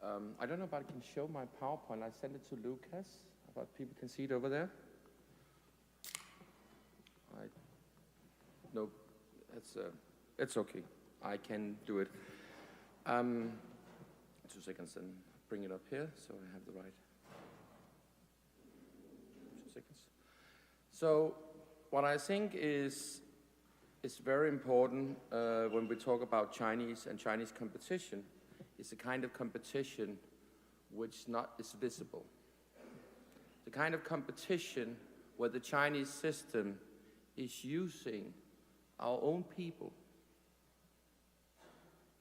I don't know if I can show my PowerPoint. I sent it to Lucas, but people can see it over there. No, it's okay. I can do it. 2 seconds and bring it up here so I have the right. 2 seconds. So what I think is very important when we talk about Chinese and Chinese competition is the kind of competition which is visible. The kind of competition where the Chinese system is using our own people,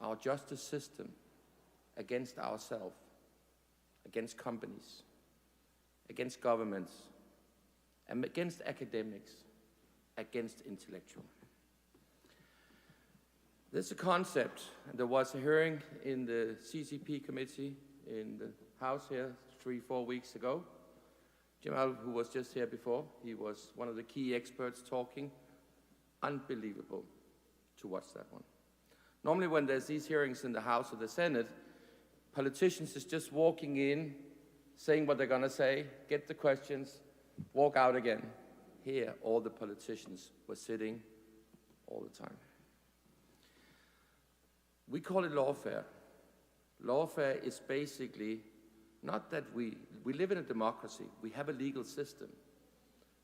our justice system, against ourselves, against companies, against governments, and against academics, against intellectuals. There's a concept, and there was a hearing in the CCP committee in the House here 3-4 weeks ago. Jamal, who was just here before, he was one of the key experts talking. Unbelievable to watch that one. Normally when there's these hearings in the House or the Senate, politicians is just walking in, saying what they're going to say, get the questions, walk out again. Here, all the politicians were sitting all the time. We call it lawfare. Lawfare is basically not that we live in a democracy, we have a legal system,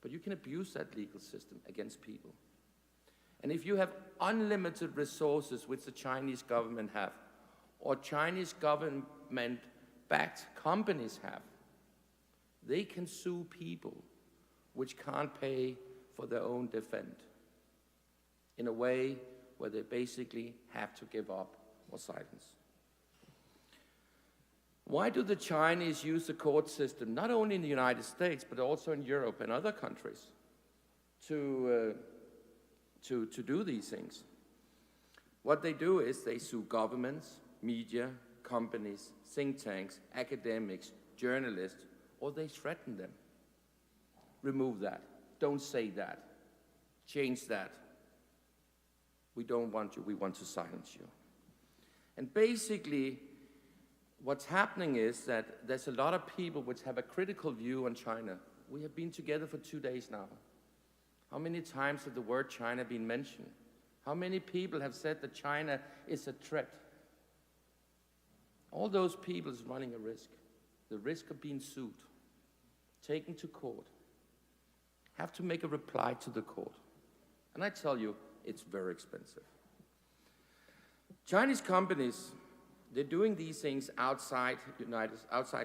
but you can abuse that legal system against people. And if you have unlimited resources, which the Chinese government have, or Chinese government-backed companies have, they can sue people which can't pay for their own defense in a way where they basically have to give up or silence. Why do the Chinese use the court system, not only in the United States, but also in Europe and other countries, to do these things? What they do is they sue governments, media, companies, think tanks, academics, journalists, or they threaten them. Remove that. Don't say that. Change that. We don't want you. We want to silence you. And basically, what's happening is that there's a lot of people which have a critical view on China. We have been together for 2 days now. How many times has the word China been mentioned? How many people have said that China is a threat? All those people is running a risk. The risk of being sued, taken to court, have to make a reply to the court. And I tell you, it's very expensive. Chinese companies, they're doing these things outside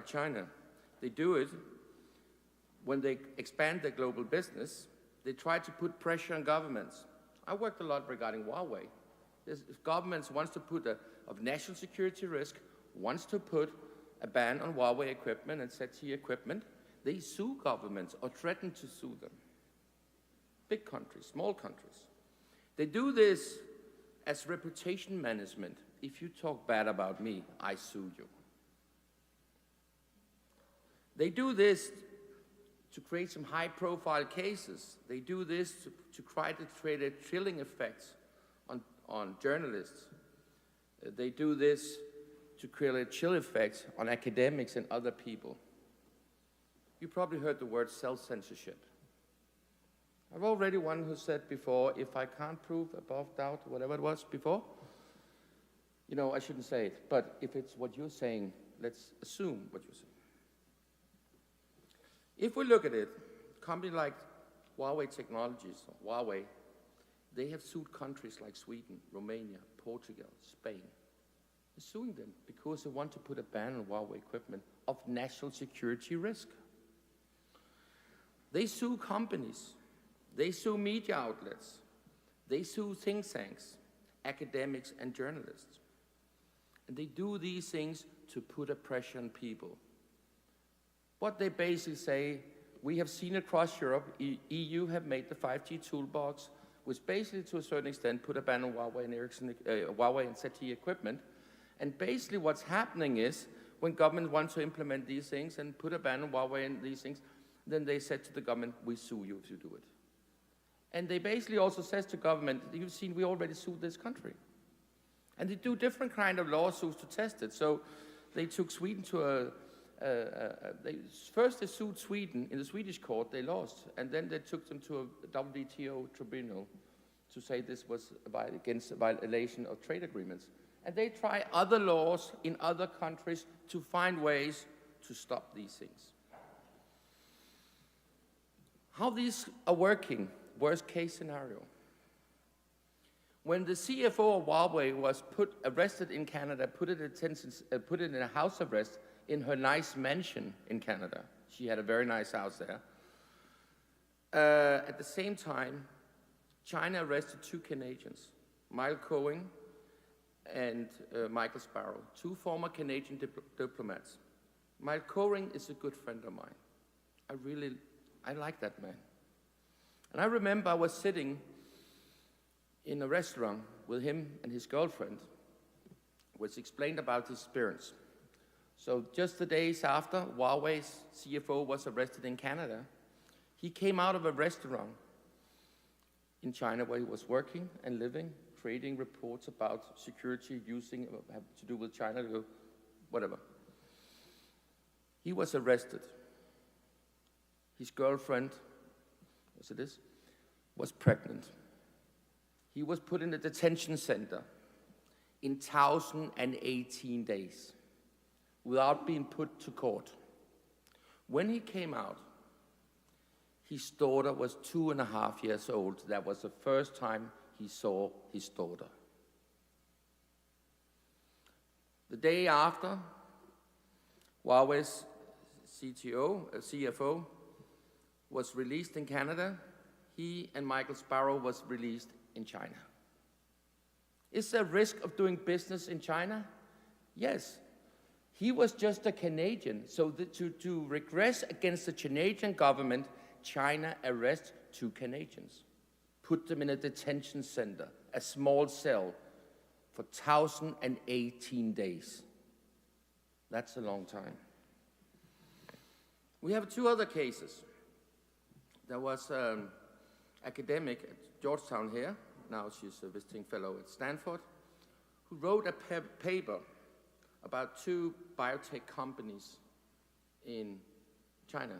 China. They do it when they expand their global business. They try to put pressure on governments. I worked a lot regarding Huawei. If governments wants to put of national security risk, wants to put a ban on Huawei equipment and ZTE equipment, they sue governments or threaten to sue them. Big countries, small countries. They do this as reputation management. If you talk bad about me, I sue you. They do this to create some high-profile cases. They do this to try to create a chilling effect on journalists. They do this to create a chill effect on academics and other people. You probably heard the word self-censorship. I've already one who said before, if I can't prove above doubt, whatever it was before, you know, I shouldn't say it, but if it's what you're saying, let's assume what you're saying. If we look at it, a company like Huawei Technologies, Huawei, they have sued countries like Sweden, Romania, Portugal, Spain. They're suing them because they want to put a ban on Huawei equipment of national security risk. They sue companies. They sue media outlets. They sue think tanks, academics, and journalists. And they do these things to put a pressure on people. What they basically say, we have seen across Europe, EU have made the 5G toolbox, which basically to a certain extent put a ban on Huawei and Huawei and ZTE equipment. And basically what's happening is, when governments want to implement these things and put a ban on Huawei and these things, then they said to the government, we sue you if you do it. And they basically also says to government, you've seen we already sued this country. And they do different kind of lawsuits to test it. So they took Sweden to first they sued Sweden in the Swedish court, they lost, and then they took them to a WTO tribunal to say this was against a violation of trade agreements. And they try other laws in other countries to find ways to stop these things. How these are working, worst case scenario. When the CFO of Huawei was arrested in Canada, put in a house arrest in her nice mansion in Canada. She had a very nice house there. At the same time, China arrested 2 Canadians, Michael Cohen and Michael Sparrow, 2 former Canadian diplomats. Michael Cohen is a good friend of mine. I like that man. And I remember I was sitting in a restaurant with him and his girlfriend, which explained about his experience. So just the days after Huawei's CFO was arrested in Canada, he came out of a restaurant in China where he was working and living, creating reports about security, have to do with China, whatever. He was arrested. His girlfriend, was pregnant. He was put in a detention center in 1,018 days without being put to court. When he came out, his daughter was 2.5 years old. That was the first time he saw his daughter. The day after, Huawei's CFO, was released in Canada. He and Michael Sparrow was released in China. Is there a risk of doing business in China? Yes. He was just a Canadian, so to regress against the Canadian government, China arrests 2 Canadians, put them in a detention center, a small cell, for 1,018 days. That's a long time. We have 2 other cases. There was an academic at Georgetown here, now she's a visiting fellow at Stanford, who wrote a paper about 2 biotech companies in China,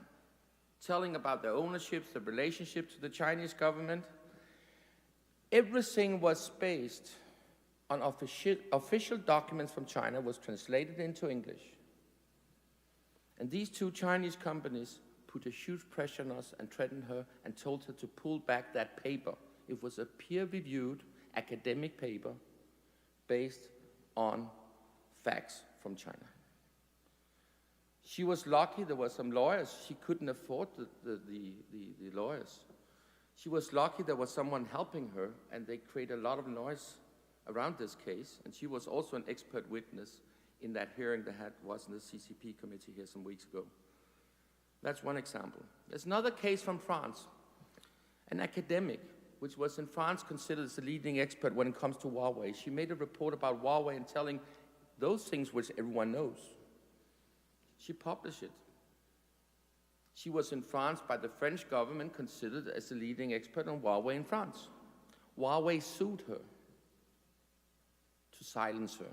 telling about their ownerships, the relationship to the Chinese government. Everything was based on official documents from China, was translated into English. And these 2 Chinese companies put a huge pressure on us and threatened her and told her to pull back that paper. It was a peer-reviewed academic paper based on facts from China. She was lucky there were some lawyers. She couldn't afford the lawyers. She was lucky there was someone helping her, and they created a lot of noise around this case. And she was also an expert witness in that hearing that was in the CCP committee here some weeks ago. That's one example. There's another case from France, an academic, which was in France considered as the leading expert when it comes to Huawei. She made a report about Huawei and telling those things which everyone knows. She published it. She was in France by the French government considered as the leading expert on Huawei in France. Huawei sued her to silence her.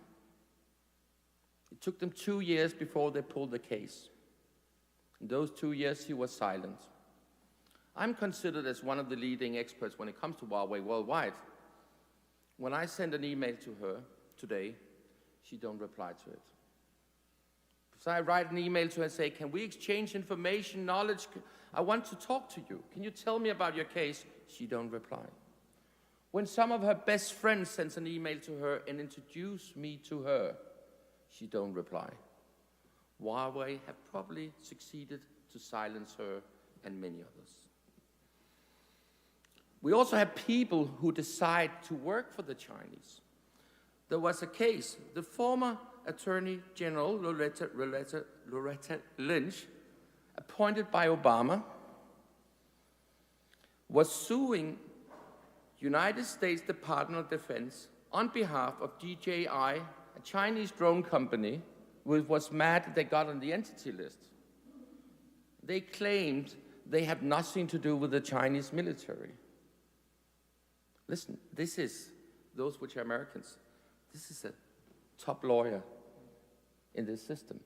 It took them 2 years before they pulled the case. In those 2 years, she was silent. I'm considered as one of the leading experts when it comes to Huawei worldwide. When I send an email to her today, she don't reply to it. So I write an email to her and say, can we exchange information, knowledge? I want to talk to you. Can you tell me about your case? She don't reply. When some of her best friends sends an email to her and introduce me to her, she don't reply. Huawei have probably succeeded to silence her and many others. We also have people who decide to work for the Chinese. There was a case, the former Attorney General Loretta Lynch, appointed by Obama, was suing United States Department of Defense on behalf of DJI, a Chinese drone company, which was mad that they got on the entity list. They claimed they have nothing to do with the Chinese military. Listen, this is, those which are Americans, this is a top lawyer in this system,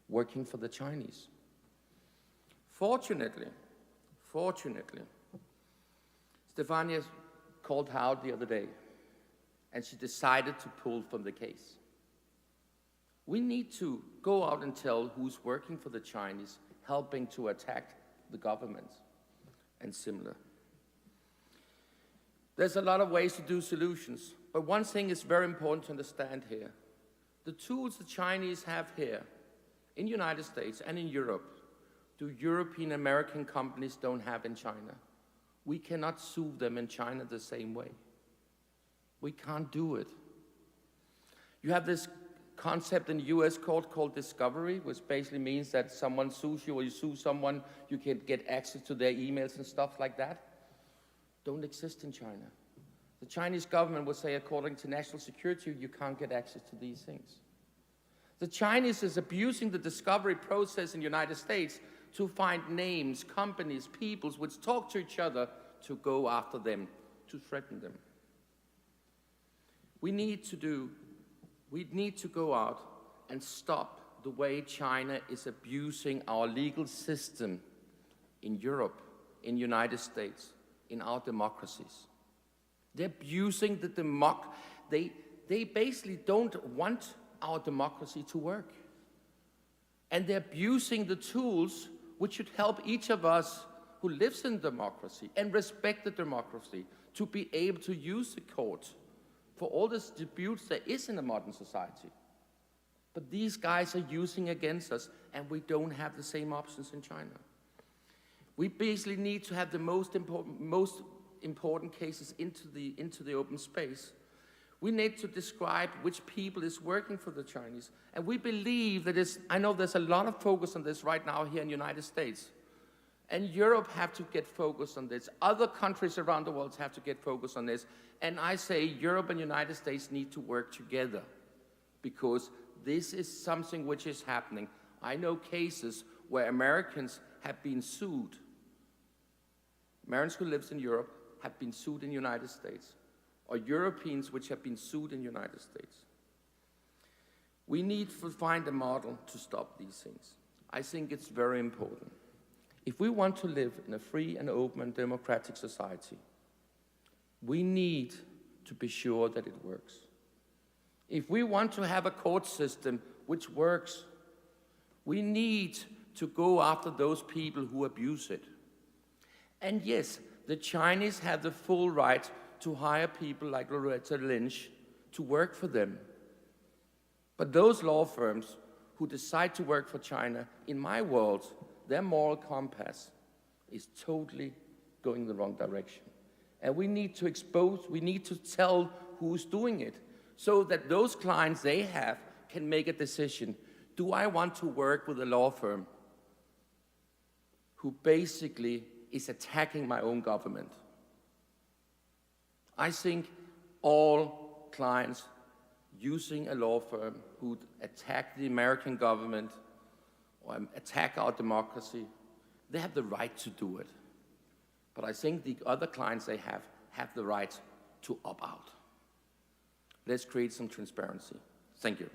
working for the Chinese. Fortunately, Stefania called out the other day, and she decided to pull from the case. We need to go out and tell who's working for the Chinese, helping to attack the government, and similar. There's a lot of ways to do solutions, but one thing is very important to understand here. The tools the Chinese have here, in the United States and in Europe, do European American companies don't have in China. We cannot sue them in China the same way. We can't do it. You have this concept in the US court called discovery, which basically means that someone sues you or you sue someone, you can get access to their emails and stuff like that. Don't exist in China. The Chinese government would say, according to national security, you can't get access to these things. The Chinese is abusing the discovery process in the United States to find names, companies, peoples which talk to each other to go after them, to threaten them. We need to go out and stop the way China is abusing our legal system in Europe, in the United States, in our democracies. They're abusing the they basically don't want our democracy to work. And they're abusing the tools which should help each of us who lives in democracy and respect the democracy to be able to use the court for all the disputes there is in a modern society. But these guys are using against us, and we don't have the same options in China. We basically need to have the most important cases into the open space. We need to describe which people is working for the Chinese. And we believe that I know there's a lot of focus on this right now here in the United States. And Europe have to get focused on this. Other countries around the world have to get focused on this. And I say Europe and the United States need to work together, because this is something which is happening. I know cases where Americans have been sued. Americans who live in Europe have been sued in the United States, or Europeans which have been sued in the United States. We need to find a model to stop these things. I think it's very important. If we want to live in a free and open and democratic society, we need to be sure that it works. If we want to have a court system which works, we need to go after those people who abuse it. And yes, the Chinese have the full right to hire people like Loretta Lynch to work for them. But those law firms who decide to work for China, in my world, their moral compass is totally going the wrong direction. And we need to tell who's doing it, so that those clients they have can make a decision. Do I want to work with a law firm who basically is attacking my own government? I think all clients using a law firm who attack the American government or attack our democracy, they have the right to do it. But I think the other clients they have the right to opt out. Let's create some transparency. Thank you.